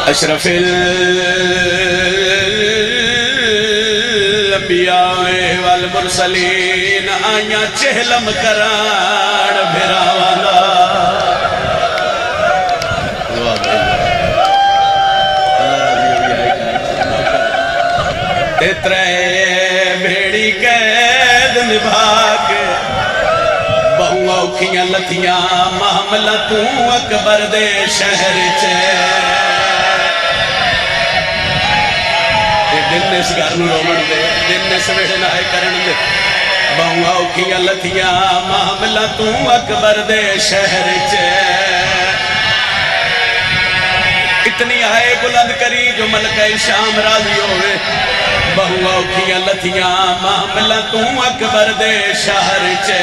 اشرف الانبیاء والمرسلین آیاں چہلم کران بھراوانا تیترے بھیڑی قید نبھا کے بہوں اوکھیاں لتھیاں معاملہ تو اکبر دے شہر چے دن اس گھر نو رومن دے دن اس ویڑنا ہے کرن دے بہوں اوکھیاں لتھیاں معاملہ تو اکبر دے شہر چے اتنی آئے بلند کری جو ملکہ شام راضی ہوئے بہوں اوکھیاں لتھیاں معاملہ تو اکبر دے شہر چے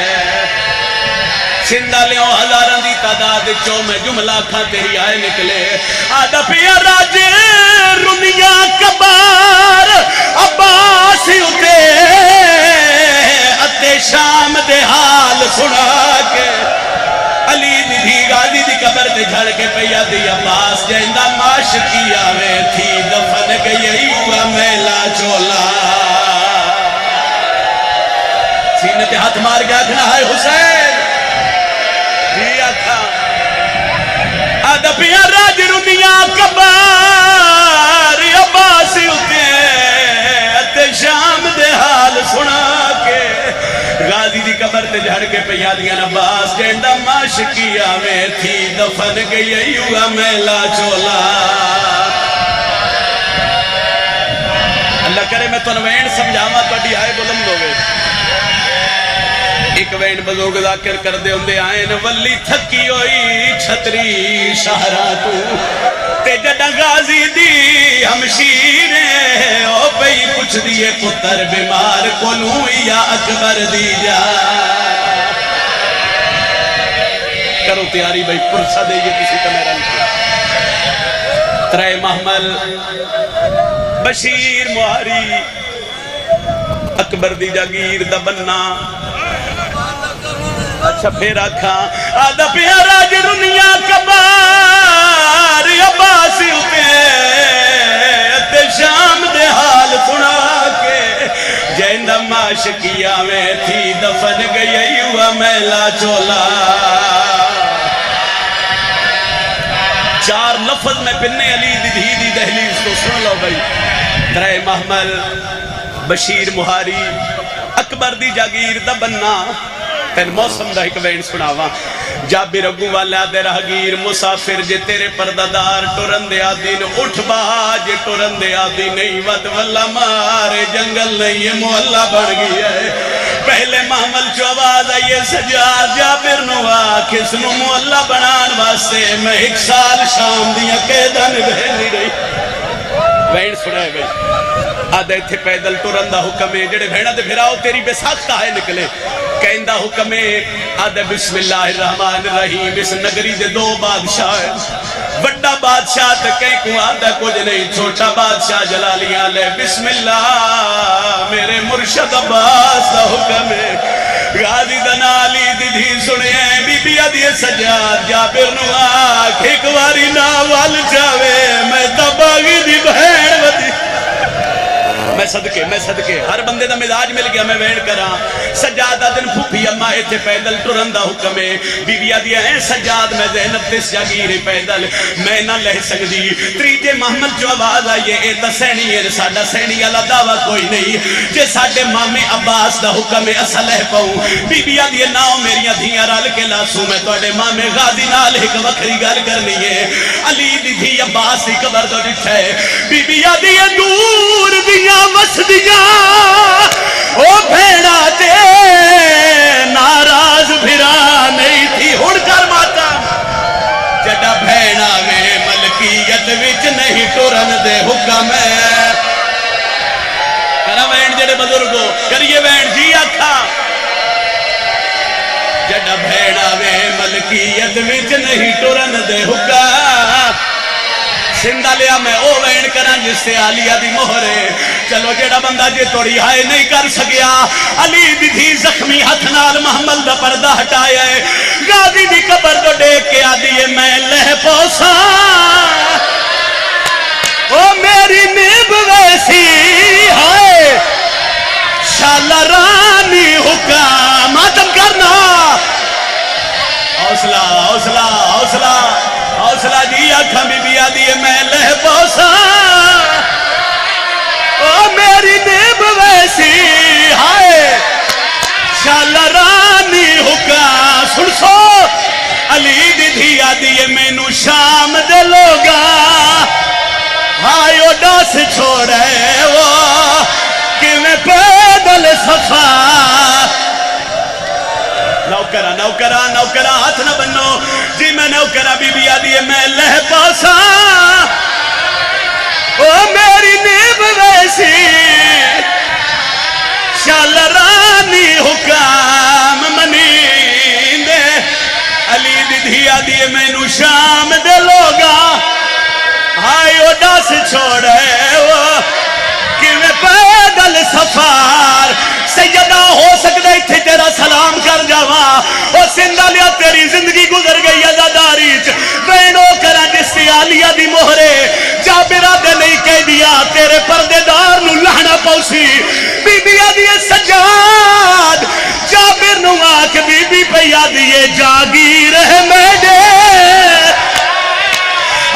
سندہ لیوں ہزاران دی تعداد چو میں جملہ کھا تیری آئے نکلے آدھا پیا راج رنیا کبار عباسی اتے اتے شام دے حال سنا کے علی دی غازی دی قبر تے جھڑ کے پیا دی عباس جہندہ معاش کیا میں تھی دفن گئی ہوا میلا چولا سینے تے ہاتھ مار گیا کھنا ہے حسین دیا تھا آدھا پیا راج رنیا کبار عباسی اتے اتے شام دے حال سنا کے غازی دی قبر تے جھڑ کے پیادیاں عباس جہندہ معاش کیا میں تھی دفن گئی ہوا میلا چولا اللہ کرے میں تو نوین سمجھاما تو اڈی آئے بلند ہوئے ایک وین بزرگ ذاکر کر دے اندے آئین ولی تھکی ہوئی چھتری شہرہ تو تے جڑا غازی دی ہمشیریں او پہی پوچھ دیئے پتر بیمار کولوں یا اکبر دی جا کرو تیاری بھئی پرسہ دے یہ کسی کا میرا لکھا ترے محمل بشیر مہاری اکبر دی جاگیر دا بننا اچھا پھر آکھا آدھا پیا راج رنیا کبار عباسی اتے اتے شام دے حال سنا کے جہندہ معاش کیا میں تھی دفن گئی ہوا میلا چولا چار لفظ میں پننے علی دی دی دہلیز تو سن لو بھئی ترے محمل بشیر مہاری اکبر دی جاگیر دا بننا تین موسم دا ایک وین سناوا جابر اگو والا دے رہگیر مسافر جے تیرے پردادار ٹورندے آدین اٹھ باج ٹورندے آدین نہیں ود واللہ مارے جنگل نہیں یہ محلہ بڑھ گئی ہے پہلے محمل جو آواز آئیے سجار جابر نوا کس نو محلہ بنان واسطے میں ایک سال شام دیا قیدان بھیلی رہی وین سنائے بھئی آدھے تھے پیدل ٹورندہ حکمیں جڑے بھیڑا دے بھیراؤ تیری بے ساختہ ہے نکلے کہندہ حکمیں آدھے بسم اللہ الرحمن الرحیم اس نگری دے دو بادشاہ ہے بڑا بادشاہ تے کہیں کو آدھے کچھ نہیں چھوٹا بادشاہ جلالیاں لے بسم اللہ میرے مرشد عباس دا حکمیں غازی دنالی دی سنے بی بی آدھی سجاد جابر نواک ایک واری ناوال جاوے میں تباغی دی بہن ودی میں صدقے ہر بندے دا مزاج مل گیا میں وین کراں سجادہ دن پھوپی اماں تھے پیدل ٹرندہ حکمیں بیویا دیا ہیں سجاد میں زینب تس جاگیرے پیدل میں نہ لہ سکتی تریجے محمد جو آواز آئیے اے تا سینی ہے ساڑھا سینی اللہ دعویٰ کوئی نہیں جے ساڑھے مامی عباس دا حکمیں اصل ہے پاؤں بیویا دیا ناؤ میریاں دھیاں رال کے لاسوں میں توڑے مامی غازی نال ایک وکری گل کرنی ہے علی دی دھی عباس دی قبر دو ڈٹھے بیویا دیا دور دیا وسدیاں او بھیڑا تے ناراض بھرا نہیں تھی ہڑ کر ماتا جڑا بھیڑا میں ملکیت وچ نہیں ٹورن دے حکم ہے کرا وین جڑے بزرگو کریے وین جی آکھا جڑا بھیڑا میں ملکیت وچ نہیں ٹورن دے حکم سندہ لیا میں او وین کرا جس سے آلیہ دی مہرے چلو جیڑا بندہ جے توڑی ہائے نہیں کر سکیا علی دی تھی زخمی ہتھ نال محمل دا پردہ ہٹایا ہے غازی دی قبر تو ڈیک کے آدھی ہے میں لہ پوسا شالا رانی حکام ماتم کرنا حوصلہ حوصلہ حوصلہ حوصلہ جی آنکھاں بی بی آدھی میں لہ پوسا او میری نیب ویسی ہائے شالا رانی حکام سن سو علی دی دھی آدھی میں نو شام دے لوگا ہائیو ڈاس چھوڑے وہ کہ میں پیدل صفا نوکرہ نوکرہ نوکرہ ہاتھ نہ بنو جی میں نوکرہ بی بی آدھی میں لہ پاسا او میری نیب ویسی شال رانی حکام منی دے علی دی دھی آدھی میں نو شام دے لوگا ہائیو ڈاس چھوڑے وہ کہ میں پیدل سفار سیدہ ہو سکتا ہے تیرا سلام کر جاوا اور سندہ لیا تیری زندگی گزر گئی ازاداری وینو کرا جس سے آلیہ دی مہرے جابرہ دے نہیں کہہ دیا تیرے پردے دار نو لہنا پوسی بی بی آدھیے سجاد جابر نو آکھ بی بی پہ آدھیے جاگیر ہے میڈے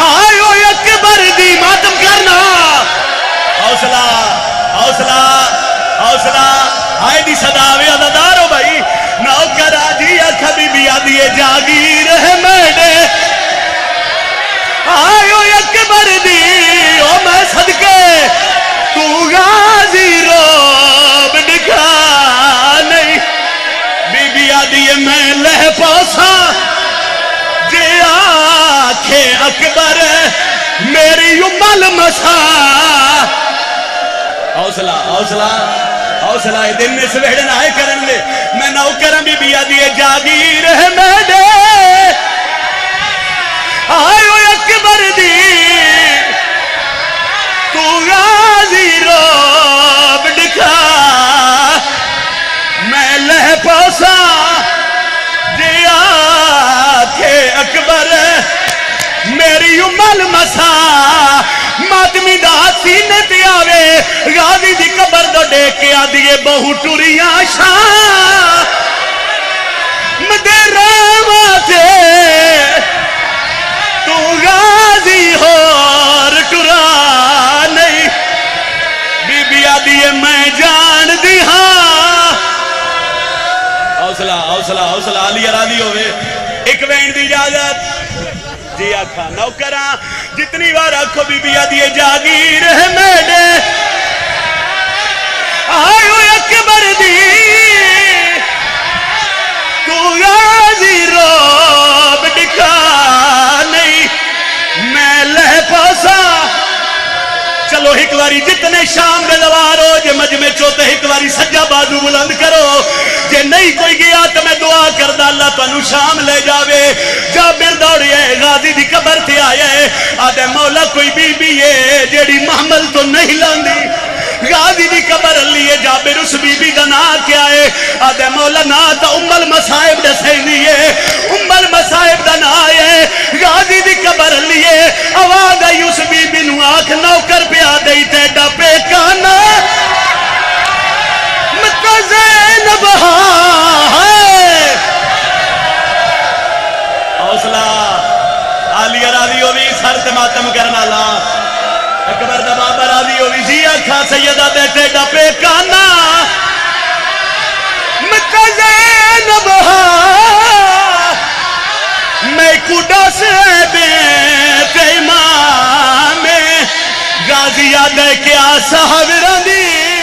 آئیو اکبر دی ماتم کرنا حوصلہ حوصلہ حوصلہ آئے دی صداوے عددارو بھائی نوکرہ جی اکھا بی بی آدھیے جاگیر ہے میڈے آئیو اکبر دی او میں صدقے تو غازی روب دکھا نہیں بی بی آدھیے میں لہ پوسا جے آنکھیں اکبر میری امال مسا حوصلہ حوصلہ حوصلہ دن میں سویڑن آئے کرن لے میں نوکرم بی بی آدھیے جاگیر ہے میڈے آئیو اکبر دی تو غازی روب دکھا میں لہ پوسا جے آنکھیں اکبر میری امال مسا ماتمی دا سینے تے آوے غازی دی قبر دو ڈیک کے آدھیے بہو ٹوریاں شاہ مدے راواتے تو غازی ہور ٹورا نہیں بی بی آدھیے میں جان دی ہاں حوصلہ حوصلہ حوصلہ علی راضی ہوئے ایک وین دی اجازت جی آکھا نوکرہ جتنی بار آکھو بی بی آدھیے جاگیر ہے میڈے آئیو اکبر دی تو غازی روب دکھا نہیں میں لہ پاسا چلو ایک واری جتنے شام دے دوارو جے مجمع چوتے ایک واری سجا بازو بلند کرو جے نہیں کوئی گیا تو میں دعا کردہ اللہ تنو شام لے جاوے جابر دوڑی ہے غازی دی قبر تھی آیا ہے آدھے مولا کوئی بی بی ہے جیڑی محمل تو نہیں لاندی غازی دی قبر لیے جابر اس بی بی دا نا کیا ہے آدھے مولا نا تا المصائب دا سینی ہے المصائب دا نا ہے غازی دی قبر لیے آواز آئی اس بی بی نو آنکھ نوکر پہ آدھے تیڈا پہ کانا مکہ زینب ہے حوصلہ علی راضی ہوئی سر ماتم کرنا لا اکبر دا بابا راضی ہوئی جی آکھا سیدہ بیٹے ڈپے کانا مکہ زینب میں کڈا سے بیت امام غازی آدھے کیا صحابران دی